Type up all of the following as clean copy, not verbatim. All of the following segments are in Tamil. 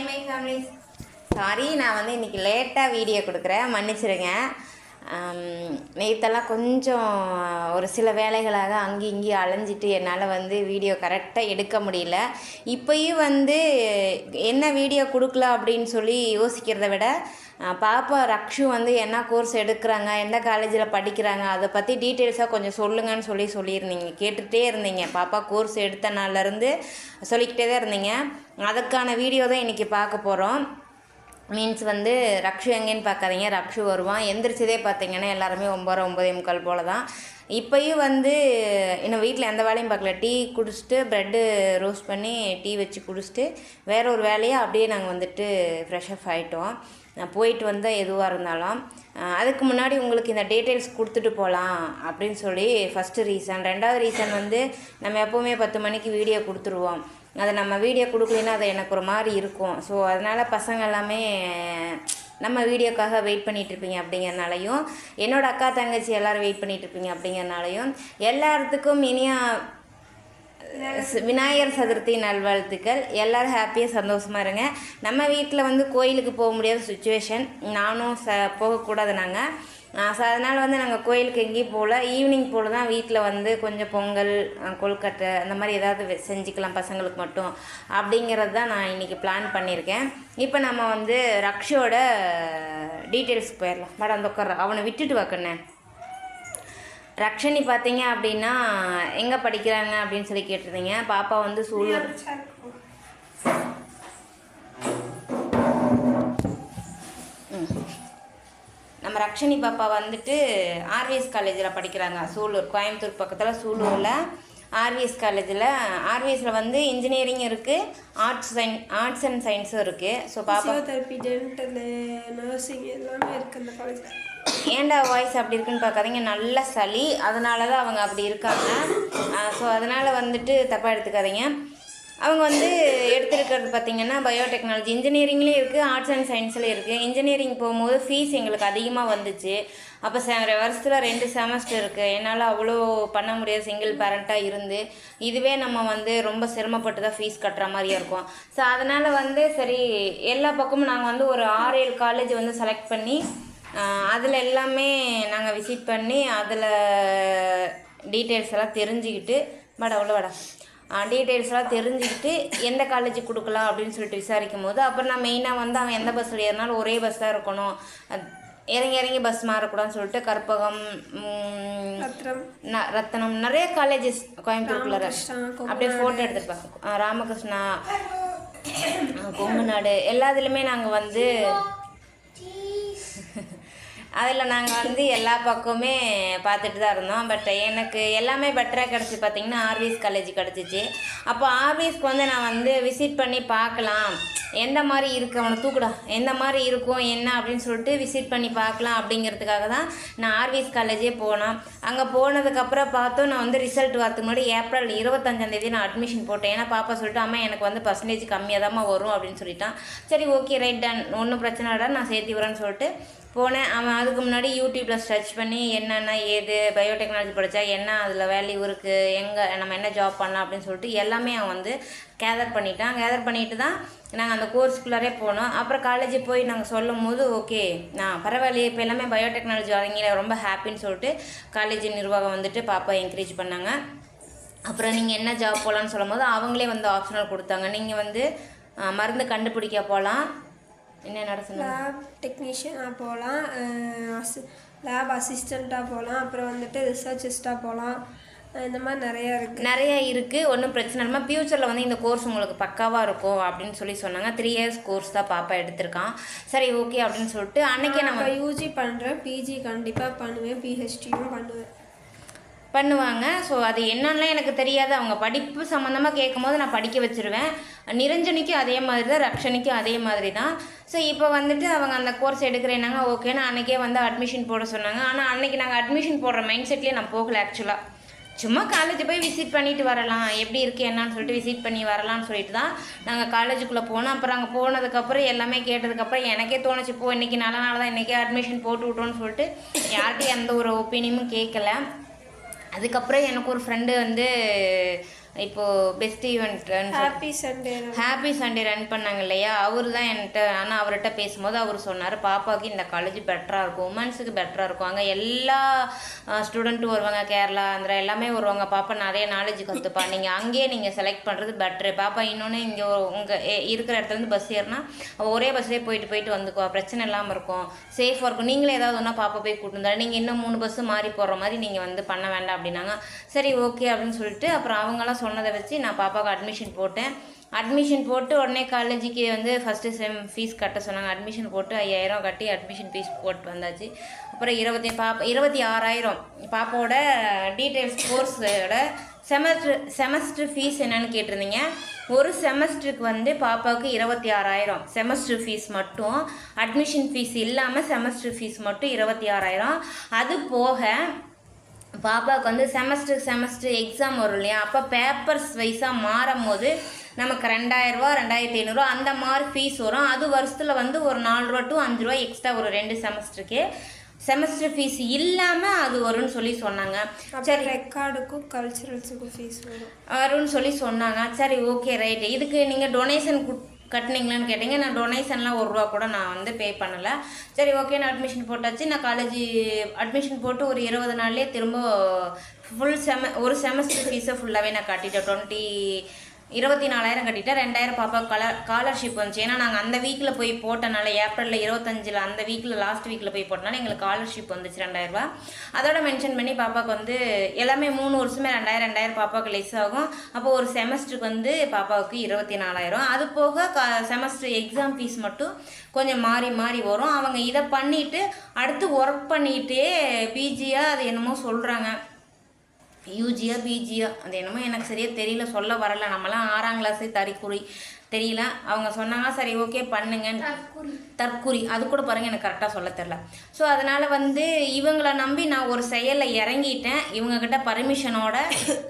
My families. சாரி, நான் வந்து இன்றைக்கி லேட்டாக வீடியோ கொடுக்குறேன், மன்னிச்சிடுங்க. நேற்றெல்லாம் கொஞ்சம் ஒரு சில வேலைகளாக அங்கேயும் இங்கேயும் அலைஞ்சிட்டு என்னால் வந்து வீடியோ கரெக்டாக எடுக்க முடியல. இப்போயும் வந்து என்ன வீடியோ கொடுக்கலாம் அப்படின்னு சொல்லி யோசிக்கிறத விட, பாப்பா ரக்ஷு வந்து என்ன கோர்ஸ் எடுக்கிறாங்க, எந்த காலேஜில் படிக்கிறாங்க, அதை பற்றி டீட்டெயில்ஸாக கொஞ்சம் சொல்லுங்கன்னு சொல்லியிருந்தீங்க, கேட்டுகிட்டே இருந்தீங்க. பாப்பா கோர்ஸ் எடுத்த நாள்லேருந்து சொல்லிக்கிட்டே தான் இருந்தீங்க. அதுக்கான வீடியோ தான் இன்றைக்கி பார்க்க போகிறோம். மீன்ஸ் வந்து ரக்ஷு எங்கேன்னு பார்க்காதீங்க, ரக்ஷு வருவான். எந்திரிச்சதே பார்த்தீங்கன்னா எல்லாருமே 9:45 போல் தான். இப்போயும் வந்து இன்னும் வீட்டில் எந்த வேலையும் பார்க்கல. டீ குடிச்சிட்டு ப்ரெட்டு ரோஸ்ட் பண்ணி டீ வச்சு குடிச்சிட்டு வேற ஒரு வேலையாக அப்படியே நாங்கள் வந்துட்டு ஃப்ரெஷ் அப் ஆகிட்டோம். நான் போயிட்டு வந்தால் எதுவாக இருந்தாலும் அதுக்கு முன்னாடி உங்களுக்கு இந்த டீட்டெயில்ஸ் கொடுத்துட்டு போகலாம் அப்படின்னு சொல்லி ஃபஸ்ட்டு ரீசன். ரெண்டாவது ரீசன் வந்து நம்ம எப்போவுமே 10 மணிக்கு வீடியோ கொடுத்துருவோம். அதை நம்ம வீடியோ கொடுக்கலன்னா அது எனக்கு ஒரு மாதிரி இருக்கும். ஸோ அதனால் பசங்க எல்லாமே நம்ம வீடியோக்காக வெயிட் பண்ணிகிட்ருப்பீங்க அப்படிங்கிறனாலையும், என்னோடய அக்கா தங்கச்சி எல்லோரும் வெயிட் பண்ணிகிட்ருப்பீங்க அப்படிங்கிறனாலையும் எல்லாத்துக்கும் இனிய விநாயகர் சதுர்த்தி நல்வாழ்த்துக்கள். எல்லோரும் ஹாப்பியாக சந்தோஷமாக இருங்க. நம்ம வீட்டில் வந்து கோயிலுக்கு போக முடியாத சுச்சுவேஷன், நானும் போகக்கூடாது நாங்கள். ஸோ அதனால் வந்து நாங்கள் கோயிலுக்கு எங்கேயும் போகல. ஈவினிங் போல் தான் வீட்டில் வந்து கொஞ்சம் பொங்கல், கொழுக்கட்டை அந்த மாதிரி ஏதாவது செஞ்சுக்கலாம் பசங்களுக்கு மட்டும் அப்படிங்கிறது தான் நான் இன்றைக்கி பிளான் பண்ணியிருக்கேன். இப்போ நம்ம வந்து ரக்ஷோட டீட்டெயில்ஸ் போயிடலாம். பட் அந்த உட்கார அவனை விட்டுட்டு வைக்கண்ணே. ரக்ஷனி பார்த்தீங்க அப்படின்னா எங்கே படிக்கிறாங்க அப்படின்னு சொல்லி கேட்டிருந்தீங்க. பாப்பா வந்து சூலூர் நம்ம ரக்ஷனி பாப்பா வந்துட்டு ஆர்விஎஸ் காலேஜில் படிக்கிறாங்க. சூலூர், கோயம்புத்தூர் பக்கத்தில் சூலூரில் ஆர்விஎஸ் காலேஜில். ஆர்விஎஸில் வந்து இன்ஜினியரிங் இருக்குது, ஆர்ட்ஸ் அண்ட் சயின்ஸும் இருக்குது. ஸோ பாப்பா நர்சிங் எல்லாமே இருக்குது அந்த காலேஜில். ஏண்டா வாய்ஸ் அப்படி இருக்குன்னு பார்க்காதீங்க, நல்ல சளி, அதனால தான் அவங்க அப்படி இருக்காங்க. ஸோ அதனால் வந்துட்டு தப்பாக எடுத்துக்காதீங்க. அவங்க வந்து எடுத்துருக்கிறது பார்த்திங்கன்னா பயோடெக்னாலஜி, இன்ஜினியரிங்லேயும் இருக்குது, ஆர்ட்ஸ் அண்ட் சயின்ஸ்லேயும் இருக்குது. இன்ஜினியரிங் போகும்போது ஃபீஸ் எங்களுக்கு அதிகமாக வந்துச்சு. அப்போ வருஷத்தில் 2 செமஸ்டர் இருக்குது. என்னால் அவ்வளோ பண்ண முடியாது சிங்கிள் பேரண்ட்டாக இருந்து. இதுவே நம்ம வந்து ரொம்ப சிரமப்பட்டு தான் ஃபீஸ் கட்டுற மாதிரியே இருக்கும். ஸோ அதனால் வந்து சரி, எல்லா பக்கமும் நாங்கள் வந்து ஒரு 6-7 காலேஜ் வந்து செலக்ட் பண்ணி அதில் எல்லாமே நாங்கள் விசிட் பண்ணி அதில் டீட்டெயில்ஸ் எல்லாம் தெரிஞ்சுக்கிட்டு டீட்டெயில்ஸ்லாம் தெரிஞ்சுக்கிட்டு எந்த காலேஜுக்கு கொடுக்கலாம் அப்படின்னு சொல்லிட்டு விசாரிக்கும் போது, அப்புறம் நான் மெயினாக வந்து அவன் எந்த பஸ்ஸில் ஏறினாலும் ஒரே பஸ் தான் இருக்கணும், இறங்கி பஸ் மாறக்கூடாதுன்னு சொல்லிட்டு கற்பகம், ரத்தனம், நிறைய காலேஜஸ் கோயம்புத்தூருக்குள்ள அப்படியே ஃபோட்டோ எடுத்துருப்பாங்க. ராமகிருஷ்ணா, கொங்குநாடு, எல்லாத்துலேயுமே நாங்கள் வந்து அதில் நாங்கள் வந்து எல்லா பக்கமே பார்த்துட்டு தான் இருந்தோம். பட் எனக்கு எல்லாமே பெட்டராக கிடச்சி பார்த்திங்கன்னா ஆர்விஎஸ் காலேஜ் கிடச்சிச்சு. அப்போ ஆர்விஎஸ்க்கு வந்து நான் வந்து விசிட் பண்ணி பார்க்கலாம், எந்த மாதிரி இருக்குது, அவனை தூக்குடா, எந்த மாதிரி இருக்கும் என்ன அப்படின்னு சொல்லிட்டு விசிட் பண்ணி பார்க்கலாம் அப்படிங்கிறதுக்காக தான் நான் ஆர்விஎஸ் காலேஜே போனேன். அங்கே போனதுக்கப்புறம் பார்த்தோம், நான் வந்து ரிசல்ட் வரதுக்கு முன்னாடி ஏப்ரல் 25 நான் அட்மிஷன் போட்டேன். ஏன்னா பாப்பா சொல்லிட்டு அம்மா எனக்கு வந்து பர்சன்டேஜ் கம்மியாக தான் வரும் அப்படின்னு சொல்லிட்டான். சரி ஓகே ரைட் டன், ஒன்றும் பிரச்சனை இல்லை, நான் சேர்த்து வரேன்னு சொல்லிட்டு போனேன். அவன் அதுக்கு முன்னாடி யூடியூப்பில் சர்ச் பண்ணி என்னென்ன ஏது பயோடெக்னாலஜி படித்தா என்ன, அதில் வேல்யூ இருக்குது, எங்கே நம்ம என்ன ஜாப் பண்ணலாம் அப்படின்னு சொல்லிட்டு எல்லாமே அவன் வந்து கேதர் பண்ணிட்டு தான் நாங்கள் அந்த கோர்ஸ்குள்ளாரே போனோம். அப்புறம் காலேஜ் போய் நாங்கள் சொல்லும் போது ஓகே நான் பரவாயில்லையே, இப்போ எல்லாமே பயோடெக்னாலஜி வரீங்களே, ரொம்ப ஹாப்பின்னு சொல்லிட்டு காலேஜ் நிர்வாகம் வந்துட்டு பாப்பா என்கரேஜ் பண்ணாங்க. அப்புறம் நீங்கள் என்ன ஜாப் போகலான்னு சொல்லும் போது அவங்களே வந்து ஆப்ஷனல் கொடுத்தாங்க. நீங்கள் வந்து மருந்து கண்டுபிடிக்க போகலாம், என்ன நடக்குது, லேப் டெக்னீஷியனாக போகலாம், லேப் அசிஸ்டண்ட்டாக போகலாம், அப்புறம் வந்துட்டு ரிசர்ச்சிஸ்ட்டாக போகலாம், இந்த மாதிரி நிறையா இருக்குது. ஒன்றும் பிரச்சனை இல்லை, ஃப்யூச்சரில் வந்து இந்த கோர்ஸ் உங்களுக்கு பக்காவாக இருக்கும் அப்படின்னு சொன்னாங்க. 3 இயர்ஸ் கோர்ஸ் தான் பாப்பா எடுத்திருக்கான். சரி ஓகே அப்படின்னு சொல்லிட்டு அன்றைக்கே நம்ம யூஜி பண்ணுறேன், பிஜி கண்டிப்பாக பண்ணுவேன், பிஹெச்டியும் பண்ணுவாங்க. ஸோ அது என்னன்னா எனக்கு தெரியாது. அவங்க படிப்பு சம்மந்தமாக கேட்கும் போது நான் படிக்க வச்சுருவேன். நிரஞ்சனிக்கும் அதே மாதிரி தான், ரக்ஷனிக்கும் அதே மாதிரி தான். ஸோ இப்போ வந்துட்டு அவங்க அந்த கோர்ஸ் எடுக்கிறேன்னாங்க. ஓகேன்னு அன்றைக்கே வந்து அட்மிஷன் போட சொன்னாங்க. ஆனால் அன்றைக்கி நாங்கள் அட்மிஷன் போடுற மைண்ட் செட்லேயே நான் போகலை. ஆக்சுவலாக சும்மா காலேஜ் போய் விசிட் பண்ணிட்டு வரலாம், எப்படி இருக்குது என்னன்னு சொல்லிட்டு விசிட் பண்ணி வரலான்னு சொல்லிட்டு தான் நாங்கள் காலேஜுக்குள்ளே போனோம். அப்புறம் அங்கே போனதுக்கப்புறம் எல்லாமே கேட்டதுக்கப்புறம் எனக்கே தோணுச்சு, போ இன்றைக்கி நல்ல நாள் தான், இன்றைக்கே அட்மிஷன் போட்டு விட்டோன்னு சொல்லிட்டு யார்கிட்டையும் எந்த ஒரு ஒப்பீனியனும் கேட்கல. அதுக்கப்புறம் எனக்கு ஒரு ஃப்ரெண்டு வந்து இப்போது best event happy Sunday run பண்ணாங்க இல்லையா, அவர் தான் என்கிட்ட. ஆனால் அவர்கிட்ட பேசும்போது அவர் சொன்னார், பாப்பாவுக்கு இந்த காலேஜ் பெட்டராக இருக்கும், உமன்ஸுக்கு பெட்டராக இருக்கும், அங்கே எல்லா ஸ்டூடெண்ட்டும் வருவாங்க, கேரளா ஆந்திரா எல்லாமே வருவாங்க, பாப்பா நிறைய நாலேஜ் கற்றுப்பா, நீங்கள் அங்கேயே நீங்கள் செலக்ட் பண்ணுறது பெட்ரு. பாப்பா இன்னொன்று இங்கே உங்கள் இருக்கிற இடத்துலேருந்து பஸ் ஏறினா ஒரே பஸ்லேயே போயிட்டு வந்துக்குவா, பிரச்சனை இல்லாமல் இருக்கும், சேஃபாக இருக்கும். நீங்களே ஏதாவது ஒன்றா பாப்பா போய் கூட்டு வந்தாலும் நீங்கள் இன்னும் 3 பஸ்ஸு மாறி போடுற மாதிரி நீங்கள் வந்து பண்ண வேண்டாம் அப்படின்னாங்க. சரி ஓகே அப்படின்னு சொல்லிட்டு அப்புறம் அவங்களாம் சொன்னதை வச்சு நான் பாப்பாவுக்கு அட்மிஷன் போட்டேன். அட்மிஷன் போட்டு உடனே காலேஜுக்கு வந்து ஃபஸ்ட்டு செம் ஃபீஸ் கட்ட சொன்னாங்க. அட்மிஷன் போட்டு 5000 கட்டி அட்மிஷன் ஃபீஸ் போட்டு வந்தாச்சு. அப்புறம் 26,000 பாப்பாவோட டீட்டெயில்ஸ் கோர்ஸோட செமஸ்டர் ஃபீஸ் என்னன்னு கேட்டிருந்தீங்க. ஒரு செமஸ்டருக்கு வந்து பாப்பாவுக்கு 26,000 செமஸ்டர் ஃபீஸ் மட்டும், அட்மிஷன் ஃபீஸ் இல்லாமல் செமஸ்டர் ஃபீஸ் மட்டும் 26,000. அது போக பாப்பாவுக்கு வந்து செமஸ்டர் எக்ஸாம் வரும் இல்லையா, அப்போ பேப்பர்ஸ் வைஸாக மாறும் போது நமக்கு 2,000 2,500 அந்த மாதிரி ஃபீஸ் வரும். அது வருஷத்தில் வந்து ஒரு 4 ரூபா to 5 ரூபா எக்ஸ்ட்ரா ஒரு 2 செமஸ்டருக்கு செமஸ்டர் ஃபீஸ் இல்லாமல் அது வரும்னு சொல்லி சொன்னாங்க. சரி, ரெக்கார்டுக்கும் கல்ச்சுரல்ஸுக்கும் ஃபீஸ் வரும்னு சொல்லி சொன்னாங்க. சரி ஓகே ரைட்டு. இதுக்கு நீங்கள் டொனேஷன் கட்டினீங்களான்னு கேட்டீங்க. நான் டொனேஷன்லாம் 1 ரூபா கூட நான் வந்து பே பண்ணலை. சரி ஓகே, நான் அட்மிஷன் போட்டாச்சு. நான் காலேஜ் அட்மிஷன் போட்டு ஒரு 20 நாள்லேயே திரும்ப ஒரு செமஸ்டர் ஃபீஸை ஃபுல்லாகவே நான் கட்டிட்டேன். 24,000 கட்டிட்டேன். 2,000 பாப்பா ஸ்காலர்ஷிப் வந்துச்சு. ஏன்னா நாங்கள் அந்த வீக்கில் போய் போட்டனால, ஏப்ரலில் 25 அந்த வீக்கில் லாஸ்ட் வீக்கில் போய் போட்டனால எங்களுக்கு ஸ்காலர்ஷிப் வந்துச்சு 2,000 ரூபா. அதோட மென்ஷன் பண்ணி பாப்பாவுக்கு வந்து எல்லாமே 3 வருஷமே 2,000 பாப்பாவுக்கு லெஸ் ஆகும். அப்போ ஒரு செமஸ்டருக்கு வந்து பாப்பாவுக்கு 24,000. அது போக செமஸ்டர் எக்ஸாம் ஃபீஸ் மட்டும் கொஞ்சம் மாறி வரும். அவங்க இதை பண்ணிவிட்டு அடுத்து ஒர்க் பண்ணிகிட்டே பிஜியாக அது என்னமோ சொல்கிறாங்க, யூஜியா பிஜியா அது என்னமோ எனக்கு சரியாக தெரியல, சொல்ல வரல. நம்மலாம் 6ஆம் கிளாஸே தறிக்குறி தெரியல. அவங்க சொன்னாங்க சரி ஓகே பண்ணுங்க. தற்குறி அது கூட பாருங்கள் எனக்கு கரெக்டாக சொல்ல தெரில. ஸோ அதனால் வந்து இவங்கள நம்பி நான் ஒரு செயலில் இறங்கிட்டேன். இவங்கக்கிட்ட பர்மிஷனோட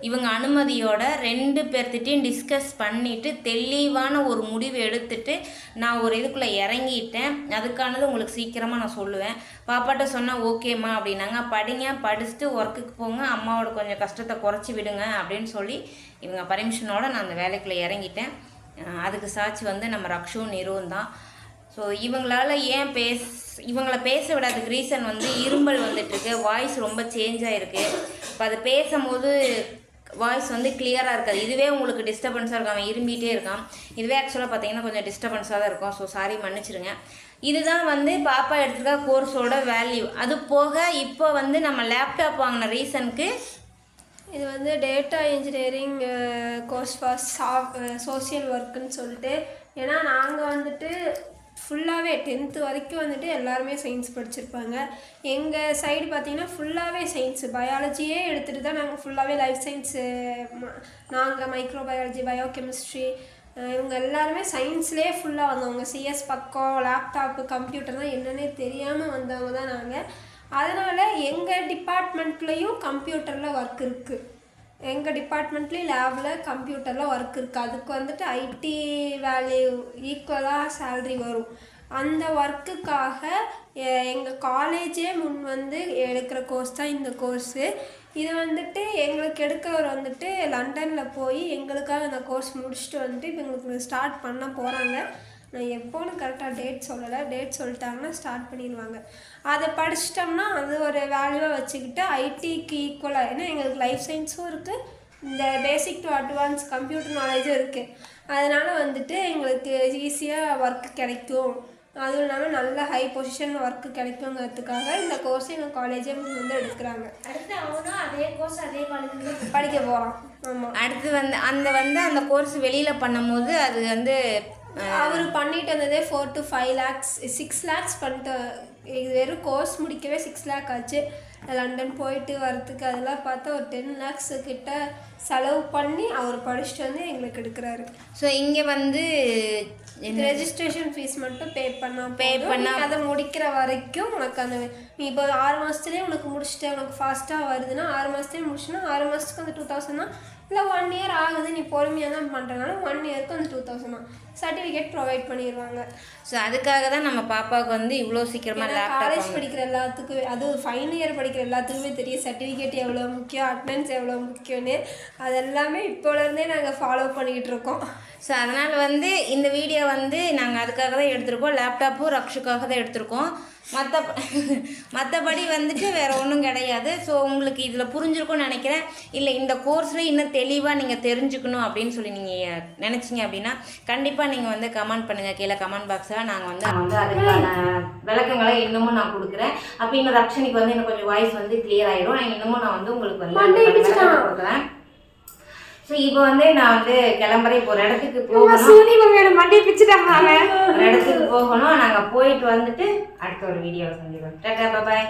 இவங்க அனுமதியோட 2 பேர்த்திட்டையும் டிஸ்கஸ் பண்ணிவிட்டு தெளிவான ஒரு முடிவு எடுத்துட்டு நான் ஒரு இதுக்குள்ளே இறங்கிட்டேன். அதுக்கானது உங்களுக்கு சீக்கிரமாக நான் சொல்லுவேன். பாப்பாட்ட சொன்னால் ஓகேம்மா அப்படின்னாங்க. படிங்க, படிச்சுட்டு ஒர்க்குக்கு போங்க, அம்மாவோட கொஞ்சம் கஷ்டத்தை குறைச்சி விடுங்க அப்படின்னு சொல்லி இவங்க பர்மிஷனோட நான் அந்த வேலைக்குள்ளே இறங்கிட்டேன். அதுக்கு சாட்சி வந்து நம்ம ரக்ஷு நிறுவனம் தான். ஸோ இவங்களால இவங்களை பேச விடாததுக்கு ரீசன் வந்து இருமல் வந்துட்டுருக்கு, வாய்ஸ் ரொம்ப சேஞ்ச் ஆகிருக்கு. இப்போ அது பேசும்போது வாய்ஸ் வந்து கிளியராக இருக்காது. இதுவே உங்களுக்கு டிஸ்டர்பன்ஸாக இருக்கும், அவன் இரும்பிகிட்டே இருக்கான். இதுவே ஆக்சுவலாக பார்த்தீங்கன்னா கொஞ்சம் டிஸ்டர்பன்ஸாக தான் இருக்கும். ஸோ சாரி, மன்னிச்சிருங்க. இதுதான் வந்து பாப்பா எடுத்துருக்க கோர்ஸோட வேல்யூ. அது போக இப்போ வந்து நம்ம லேப்டாப் வாங்கின ரீசனுக்கு இது வந்து data engineering course for social ஒர்க்குன்னு சொல்லிட்டு. ஏன்னா நாங்கள் வந்துட்டு ஃபுல்லாகவே 10th வரைக்கும் வந்துட்டு எல்லாருமே சயின்ஸ் படிச்சிருப்பாங்க. எங்கள் சைடு பார்த்திங்கன்னா ஃபுல்லாகவே சயின்ஸு, பயாலஜியே எடுத்துகிட்டு தான் நாங்கள் ஃபுல்லாகவே லைஃப் சயின்ஸு, நாங்கள் மைக்ரோபயாலஜி, பயோகெமிஸ்ட்ரி, இவங்க எல்லாருமே சயின்ஸ்லேயே ஃபுல்லாக வந்தவங்க. சிஎஸ் பக்கம், லேப்டாப்பு, கம்ப்யூட்டர் தான் என்னன்னே தெரியாமல் வந்தவங்க தான் நாங்கள். அதனால் எங்கள் டிபார்ட்மெண்ட்லேயும் கம்ப்யூட்டரில் ஒர்க் இருக்குது. எங்கள் டிபார்ட்மெண்ட்லேயும் லேபில் கம்ப்யூட்டரில் ஒர்க் இருக்குது. அதுக்கு வந்துட்டு ஐடி வேல்யூ ஈக்குவலாக சேல்ரி வரும். அந்த ஒர்க்குக்காக எங்கள் காலேஜே முன் வந்து எடுக்கிற கோர்ஸ் தான் இந்த கோர்ஸு. இது வந்துட்டு எங்களுக்கு எடுக்கிறவர் வந்துட்டு லண்டனில் போய் எங்களுக்காக அந்த கோர்ஸ் முடிச்சுட்டு வந்துட்டு இப்போ எங்களுக்கு ஸ்டார்ட் பண்ண போகிறாங்க. நான் எப்போன்னு கரெக்டாக டேட் சொல்லலை, டேட் சொல்லிட்டாங்கன்னா ஸ்டார்ட் பண்ணிடுவாங்க. அதை படிச்சிட்டோம்னா அது ஒரு வேல்யூவாக வச்சுக்கிட்டு ஐடிக்கு ஈக்குவலாக, ஏன்னா எங்களுக்கு லைஃப் சயின்ஸும் இருக்குது, இந்த பேசிக் டு அட்வான்ஸ் கம்ப்யூட்டர் நாலேஜும் இருக்குது. அதனால் வந்துட்டு எங்களுக்கு ஈஸியாக ஒர்க்கு கிடைக்கும், அதுவும் இல்லாமல் நல்ல ஹை பொசிஷன் ஒர்க்கு கிடைக்குங்கிறதுக்காக இந்த கோர்ஸ் எங்கள் காலேஜே வந்து எடுக்கிறாங்க. அடுத்து அவனும் அதே கோர்ஸ் அதே காலேஜில் படிக்க போகிறான். ஆமாம், அடுத்து வந்து அந்த கோர்ஸ் வெளியில் பண்ணும்போது அது வந்து அவர் பண்ணிட்டு வந்ததே 4 to 5 lakhs 6 lakhs பண்ணிட்டு, இது வெறும் கோர்ஸ் முடிக்கவே 6 lakh ஆச்சு. லண்டன் போயிட்டு வரத்துக்கு அதெல்லாம் பார்த்தா ஒரு 10 lakhs கிட்ட செலவு பண்ணி அவர் படிச்சுட்டு வந்து எங்களுக்கு எடுக்கிறாரு. ஸோ இங்கே வந்து ரெஜிஸ்ட்ரேஷன் ஃபீஸ் மட்டும் பே பண்ண அதை முடிக்கிற வரைக்கும் உனக்கு அந்த நீ இப்போ 6 மாதத்துலேயே உனக்கு முடிச்சுட்டு உனக்கு ஃபாஸ்ட்டாக வருதுன்னா 6 மாதத்துலேயே முடிச்சுன்னா 6 மாதத்துக்கு அந்த 2000 தான். இல்லை 1 year ஆகுது நீ பொறுமையாக தான் பண்ணுறதுனால 1 yearக்கு அந்த 2000 தான் சர்டிஃபிகேட் ப்ரொவைட் பண்ணிடுவாங்க. ஸோ அதுக்காக தான் நம்ம பாப்பாவுக்கு வந்து இவ்வளோ சீக்கிரமாக காலேஜ் படிக்கிற எல்லாத்துக்குமே, அதுவும் ஃபைனல் இயர் படிக்கிற எல்லாத்துக்குமே தெரியும் சர்டிஃபிகேட் எவ்வளோ முக்கியம், அட்டனன்ஸ் எவ்வளோ முக்கியம்னு. அது எல்லாமே இப்போலேருந்தே நாங்கள் ஃபாலோ பண்ணிக்கிட்டு இருக்கோம். ஸோ அதனால் வந்து இந்த வீடியோ வந்து நாங்கள் அதுக்காக தான் எடுத்திருக்கோம். லேப்டாப்பும் ரக்ஷுக்காக தான் எடுத்திருக்கோம். மற்றபடி வந்துட்டு வேறு ஒன்றும் கிடையாது. ஸோ உங்களுக்கு இதில் புரிஞ்சிருக்கும்னு நினைக்கிறேன். இல்லை இந்த கோர்ஸில் இன்னும் தெளிவாக நீங்கள் தெரிஞ்சுக்கணும் அப்படின்னு சொல்லி நீங்கள் நினச்சிங்க அப்படின்னா கண்டிப்பாக நீங்கள் வந்து கமெண்ட் பண்ணுங்கள் கீழே கமெண்ட் பாக்ஸில். நாங்கள் வந்து அதுக்கான விளக்கங்களை இன்னமும் நான் கொடுக்குறேன். அப்போ இன்னும் ரக்ஷனிக்கு வந்து இன்னும் கொஞ்சம் வாய்ஸ் வந்து கிளியர் ஆயிடும். இன்னமும் நான் வந்து உங்களுக்கு வந்து கொடுக்குறேன். ஸோ இப்போ வந்து நான் வந்து கிளம்புறேன். இப்போ ஒரு இடத்துக்கு போகணும். மண்டே பிச்சுட்டாங்க. ஒரு இடத்துக்கு போகணும். நாங்கள் போயிட்டு வந்துட்டு அடுத்த ஒரு வீடியோவை சந்திக்கிறோம். டாடா பாய்.